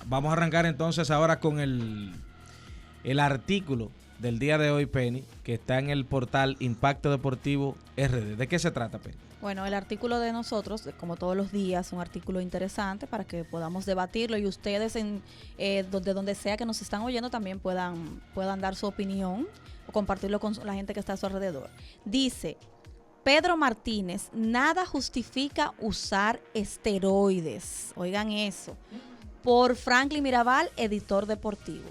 Vamos a arrancar entonces ahora con el artículo del día de hoy, Penny, que está en el portal Impacto Deportivo RD. ¿De qué se trata, Penny? Bueno, el artículo de nosotros, como todos los días, un artículo interesante para que podamos debatirlo y ustedes donde sea que nos están oyendo también puedan dar su opinión o compartirlo con la gente que está a su alrededor. Dice Pedro Martínez, nada justifica usar esteroides. Oigan eso. Por Franklin Mirabal, editor deportivo.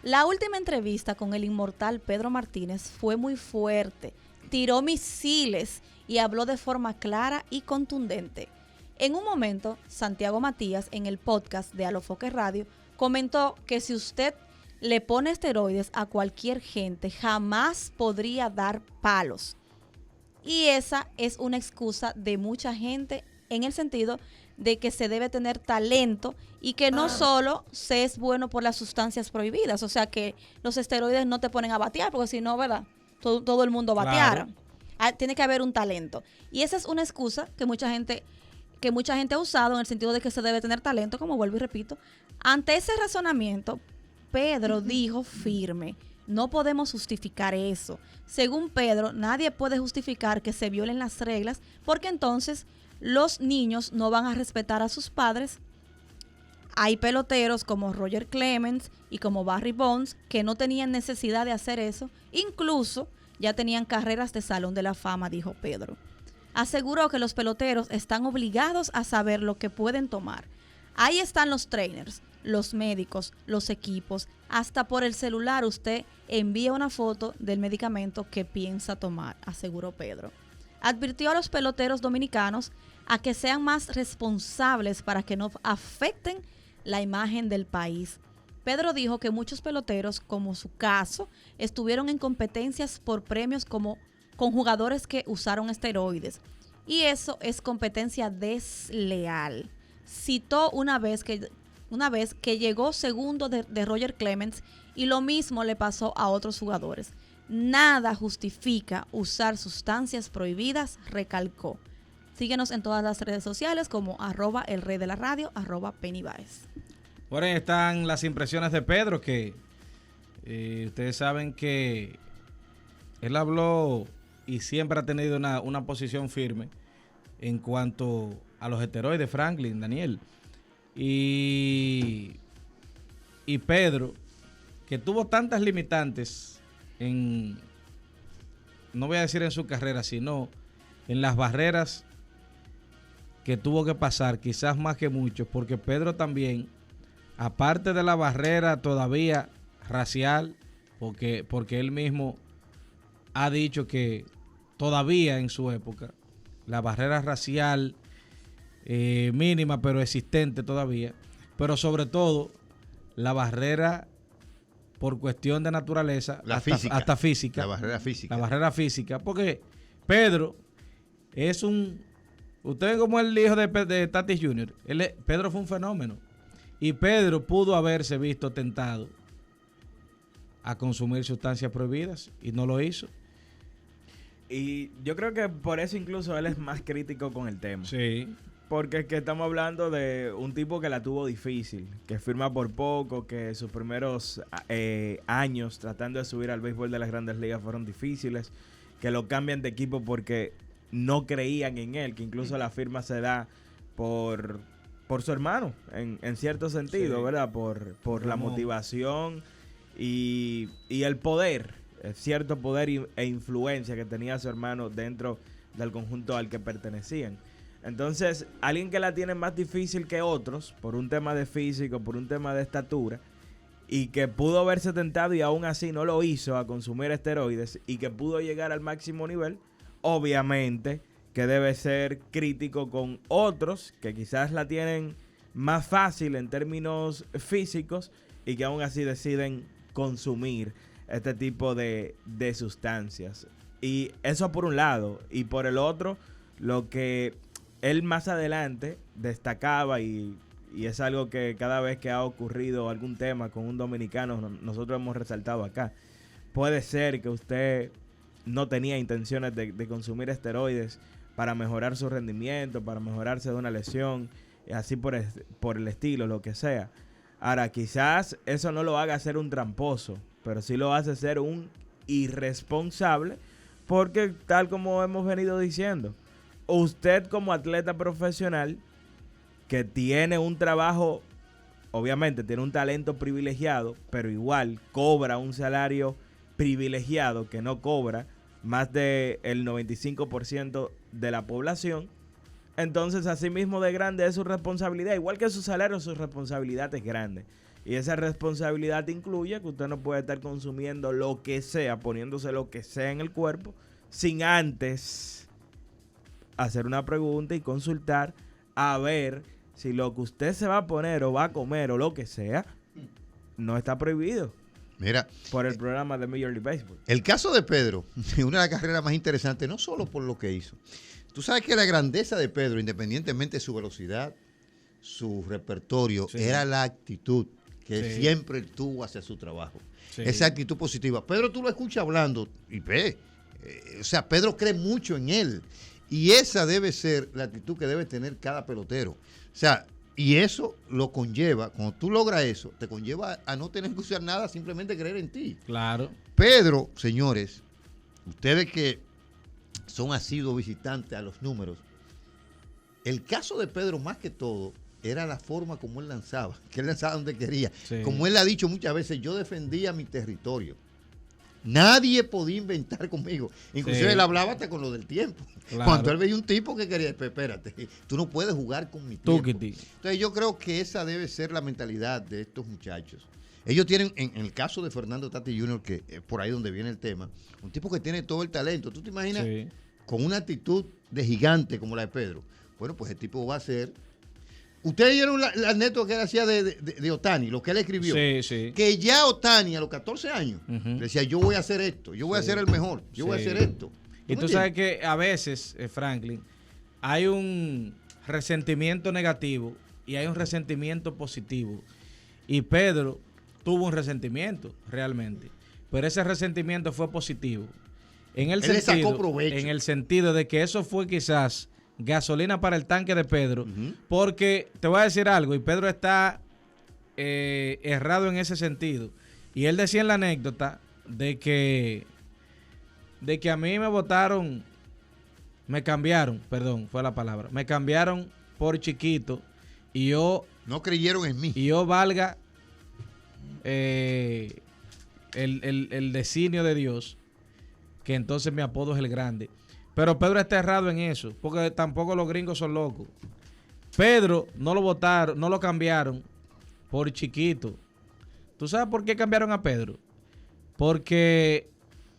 La última entrevista con el inmortal Pedro Martínez fue muy fuerte. Tiró misiles y habló de forma clara y contundente. En un momento, Santiago Matías, en el podcast de Alofoque Radio, comentó que si usted le pone esteroides a cualquier gente, jamás podría dar palos. Y esa es una excusa de mucha gente en el sentido de que se debe tener talento y que no solo se es bueno por las sustancias prohibidas. O sea que los esteroides no te ponen a batear, porque si no, ¿verdad? Todo el mundo bateara. Claro. Tiene que haber un talento. Y esa es una excusa que mucha gente ha usado en el sentido de que se debe tener talento, como vuelvo y repito. Ante ese razonamiento, Pedro dijo firme: no podemos justificar eso. Según Pedro, nadie puede justificar que se violen las reglas porque entonces los niños no van a respetar a sus padres. Hay peloteros como Roger Clemens y como Barry Bonds que no tenían necesidad de hacer eso. Incluso ya tenían carreras de Salón de la Fama, dijo Pedro. Aseguró que los peloteros están obligados a saber lo que pueden tomar. Ahí están los trainers, los médicos, los equipos. Hasta por el celular usted envía una foto del medicamento que piensa tomar, aseguró Pedro. Advirtió a los peloteros dominicanos a que sean más responsables para que no afecten la imagen del país. Pedro dijo que muchos peloteros, como su caso, estuvieron en competencias por premios con jugadores que usaron esteroides. Y eso es competencia desleal. Citó una vez que llegó segundo de Roger Clemens y lo mismo le pasó a otros jugadores. Nada justifica usar sustancias prohibidas, recalcó. Síguenos en todas las redes sociales como @elreydelaRadio, @Penny Baez. Por ahí están las impresiones de Pedro, que ustedes saben que él habló y siempre ha tenido una posición firme en cuanto a los esteroides, Franklin, Daniel. Y Pedro, que tuvo tantas limitantes no voy a decir en su carrera, sino en las barreras que tuvo que pasar, quizás más que muchos, porque Pedro también, aparte de la barrera todavía racial, porque él mismo ha dicho que todavía en su época, la barrera racial mínima pero existente todavía, pero sobre todo la barrera por cuestión de naturaleza, hasta física. La barrera física. La barrera física, porque Pedro es usted ve como el hijo de Tatis Jr. Pedro fue un fenómeno. Y Pedro pudo haberse visto tentado a consumir sustancias prohibidas y no lo hizo. Y yo creo que por eso incluso él es más crítico con el tema. Sí. Porque es que estamos hablando de un tipo que la tuvo difícil, que firma por poco, que sus primeros años tratando de subir al béisbol de las Grandes Ligas fueron difíciles, que lo cambian de equipo porque no creían en él, que incluso la firma se da por su hermano, en cierto sentido, sí, ¿verdad? Por la motivación y el poder, cierto poder e influencia que tenía su hermano dentro del conjunto al que pertenecían. Entonces, alguien que la tiene más difícil que otros, por un tema de físico, por un tema de estatura, y que pudo haberse tentado y aún así no lo hizo a consumir esteroides, y que pudo llegar al máximo nivel, obviamente que debe ser crítico con otros que quizás la tienen más fácil en términos físicos y que aún así deciden consumir este tipo de sustancias. Y eso por un lado. Y por el otro, lo que él más adelante destacaba, y es algo que cada vez que ha ocurrido algún tema con un dominicano, nosotros hemos resaltado acá. Puede ser que usted no tenía intenciones de consumir esteroides para mejorar su rendimiento, para mejorarse de una lesión, así por el estilo, lo que sea. Ahora, quizás eso no lo haga ser un tramposo, pero sí lo hace ser un irresponsable, porque tal como hemos venido diciendo, usted como atleta profesional que tiene un trabajo, obviamente tiene un talento privilegiado, pero igual cobra un salario privilegiado que no cobra más del 95% de la población. Entonces, así mismo de grande es su responsabilidad. Igual que su salario, su responsabilidad es grande. Y esa responsabilidad incluye que usted no puede estar consumiendo lo que sea, poniéndose lo que sea en el cuerpo, sin antes hacer una pregunta y consultar a ver si lo que usted se va a poner o va a comer o lo que sea, no está prohibido. Mira, por el programa de Major League Baseball. El caso de Pedro, una de las carreras más interesantes, no solo por lo que hizo. Tú sabes que la grandeza de Pedro, independientemente de su velocidad, su repertorio, era la actitud que siempre tuvo hacia su trabajo. Esa actitud positiva. Pedro, tú lo escuchas hablando y ve, o sea, Pedro cree mucho en él. Y esa debe ser la actitud que debe tener cada pelotero. O sea, y eso lo conlleva, cuando tú logras eso, te conlleva a no tener que usar nada, simplemente creer en ti. Claro. Pedro, señores, ustedes que son asiduos visitantes a los números, el caso de Pedro más que todo era la forma como él lanzaba, que él lanzaba donde quería. Como él ha dicho muchas veces, yo defendía mi territorio. Nadie podía inventar conmigo. Inclusive él hablaba hasta con lo del tiempo. Claro. Cuando él veía un tipo que quería, espérate, tú no puedes jugar con mi tiempo. Entonces yo creo que esa debe ser la mentalidad de estos muchachos. Ellos tienen, en el caso de Fernando Tatis Jr., que es por ahí donde viene el tema, un tipo que tiene todo el talento. ¿Tú te imaginas con una actitud de gigante como la de Pedro? Bueno, pues el tipo va a ser... Ustedes vieron la anécdota que él hacía de Ohtani, lo que él escribió. Que ya Ohtani a los 14 años decía, yo voy a hacer esto, yo voy a ser el mejor, yo voy a hacer esto. Y tú sabes que a veces, Franklin, hay un resentimiento negativo y hay un resentimiento positivo. Y Pedro tuvo un resentimiento realmente, pero ese resentimiento fue positivo. En el sentido de que eso fue quizás gasolina para el tanque de Pedro, porque te voy a decir algo, y Pedro está errado en ese sentido. Y él decía en la anécdota de que a mí me cambiaron por chiquito y yo... No creyeron en mí. Y yo valga el designio de Dios, que entonces mi apodo es el grande. Pero Pedro está errado en eso, porque tampoco los gringos son locos. Pedro no lo cambiaron por chiquito. ¿Tú sabes por qué cambiaron a Pedro? Porque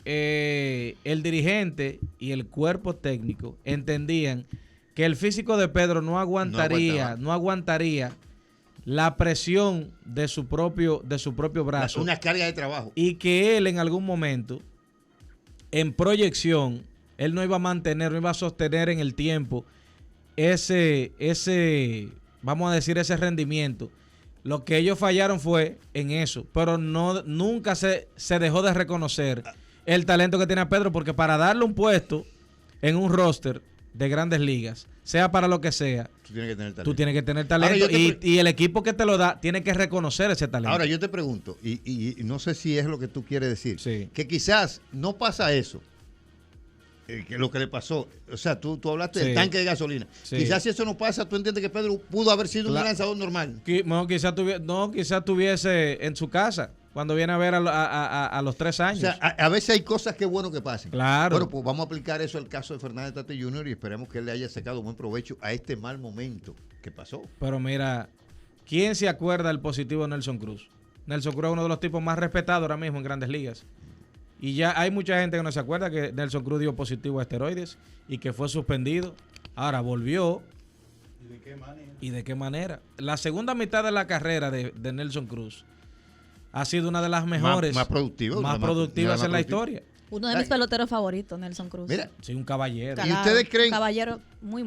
el dirigente y el cuerpo técnico entendían que el físico de Pedro no aguantaría la presión de su propio brazo. Una carga de trabajo. Y que él en algún momento, en proyección, él no iba a sostener en el tiempo ese rendimiento. Lo que ellos fallaron fue en eso, pero nunca se dejó de reconocer el talento que tiene Pedro, porque para darle un puesto en un roster de Grandes Ligas, sea para lo que sea, tú tienes que tener talento y el equipo que te lo da tiene que reconocer ese talento. Ahora yo te pregunto, y no sé si es lo que tú quieres decir, que quizás no pasa eso, que lo que le pasó, o sea, tú hablaste del tanque de gasolina. Quizás si eso no pasa, tú entiendes que Pedro pudo haber sido un lanzador normal. Quizás tuviese en su casa cuando viene a ver a los 3 años. O sea, a veces hay cosas que es bueno que pasen. Claro. Bueno, pues vamos a aplicar eso al caso de Fernández Tatis Jr. y esperemos que él le haya sacado buen provecho a este mal momento que pasó. Pero mira, ¿quién se acuerda del positivo de Nelson Cruz? Nelson Cruz es uno de los tipos más respetados ahora mismo en Grandes Ligas. Y ya hay mucha gente que no se acuerda que Nelson Cruz dio positivo a esteroides y que fue suspendido. Ahora volvió. ¿Y de qué manera? La segunda mitad de la carrera de Nelson Cruz ha sido una de las mejores, más productivas en la historia. Uno de mis peloteros favoritos, Nelson Cruz. Mira, sí, un caballero. ¿Y ustedes creen? Un caballero muy.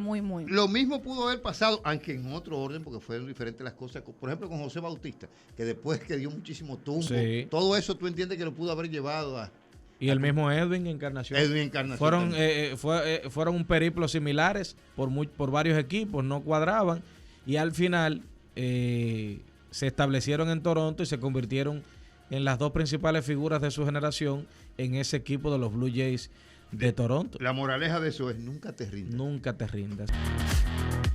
Lo mismo pudo haber pasado, aunque en otro orden, porque fueron diferentes las cosas. Por ejemplo, con José Bautista, que después que dio muchísimo tumbo, todo eso tú entiendes que lo pudo haber llevado a... Y el mismo Edwin Encarnación. Fueron un periplo similares por varios equipos, no cuadraban. y al final se establecieron en Toronto y se convirtieron en las dos principales figuras de su generación en ese equipo de los Blue Jays de Toronto. La moraleja de eso es nunca te rindas. Nunca te rindas.